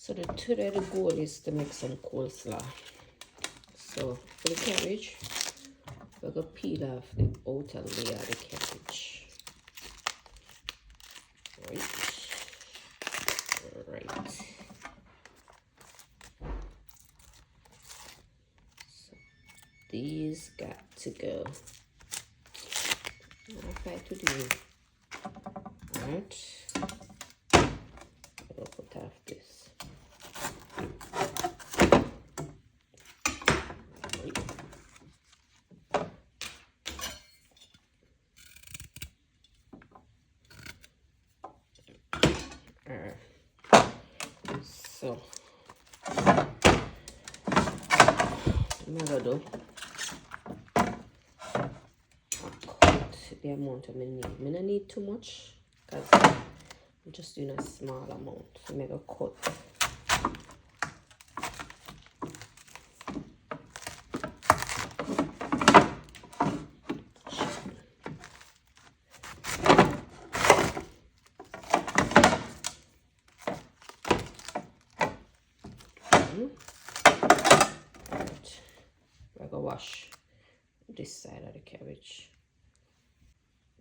Today the goal is to make some coleslaw. So for the cabbage, we're going to peel off the outer layer of the cabbage. Right. So these got to go. I'll try to do. Alright. I'll put off this. So I'm gonna do cut the amount of me need. I don't need too much because I'm just doing a small amount. So I'm gonna cut. Wash this side of the cabbage.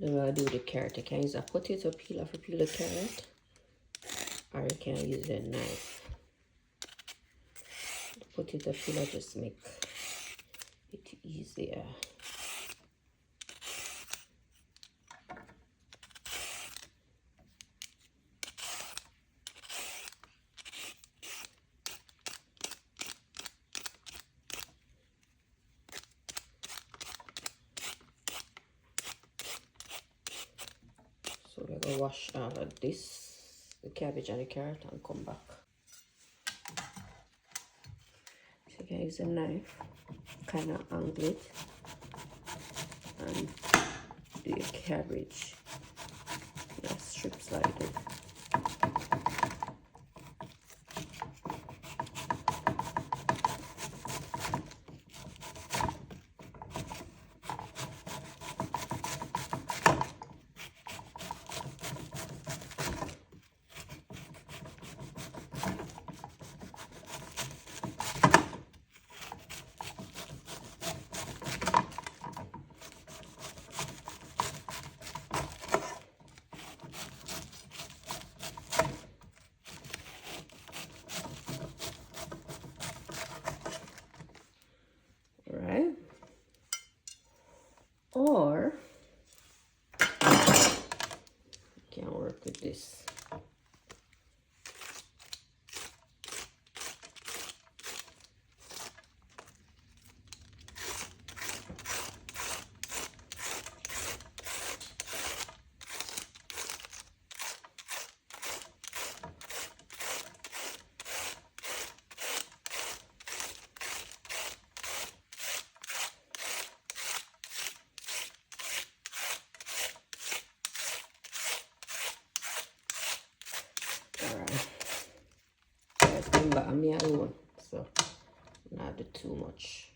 Then I'll do the carrot. You can use a potato peeler to peel the carrot, or you can use a knife. The potato peeler just make it easier. So we're going to wash all of this, the cabbage and the carrot, and come back. So you can use a knife, kind of angle it, and do your cabbage. Just strips like this. Or you can work with this. But I'm here alone, so not do too much.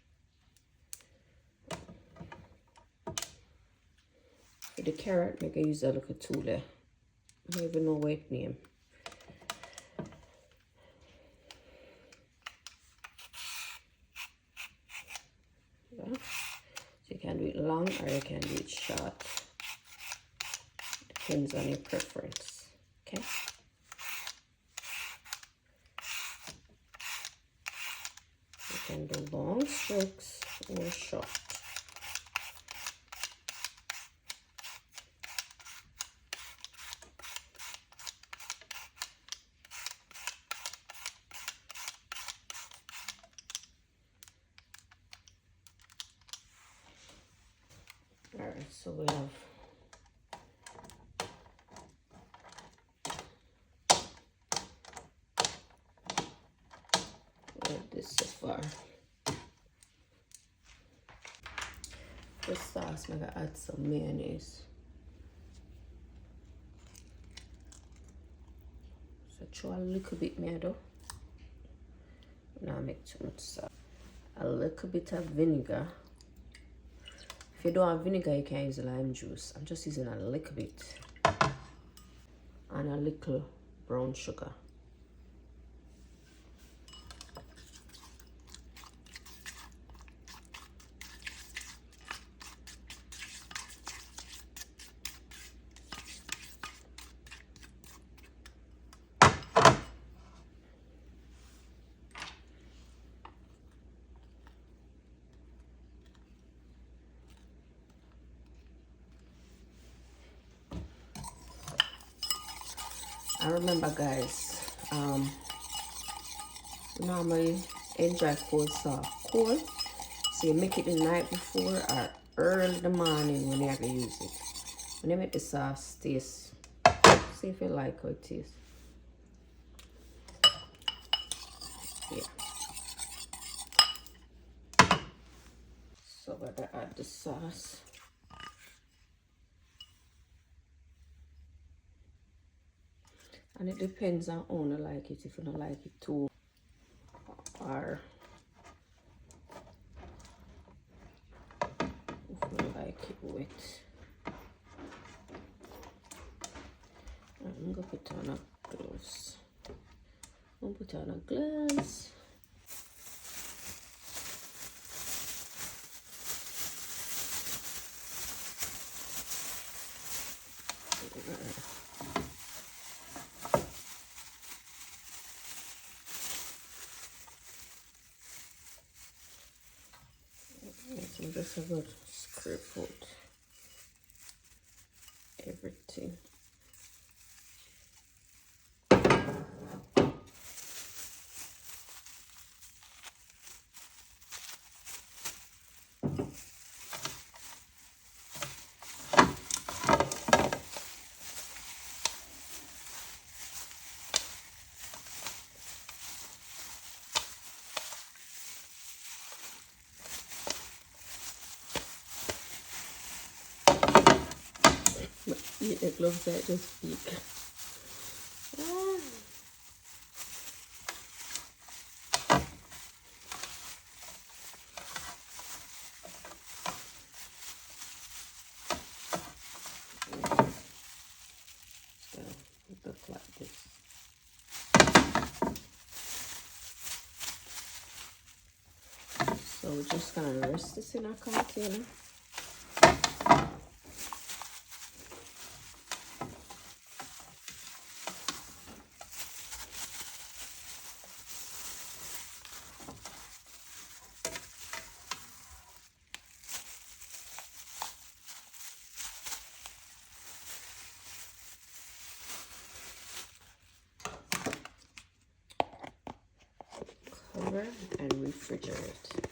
For the carrot, I can use a little tool there. I don't even know what it name. Yeah. So you can do it long or you can do it short. Depends on your preference. Okay. You can do long strokes or short. All right, so we have this so far. The sauce, I'm gonna add some mayonnaise. So throw a little bit more though. Not make too much sauce. A little bit of vinegar. If you don't have vinegar, you can use lime juice. I'm just using a little bit. And a little brown sugar. remember, guys, normally enjoy coleslaw cold. So you make it the night before or early in the morning when you have to use it. When you make the sauce taste, see if you like how it tastes. Yeah. So we're gonna add the sauce. And it depends on how you like it. If you don't like it too, or if you like it wet. I'm gonna put on a gloves. I'm gonna put on a glass. So just a good scrape out everything. The gloves that just speak. So look like this. So we're just gonna rest this in our container. Cover and refrigerate.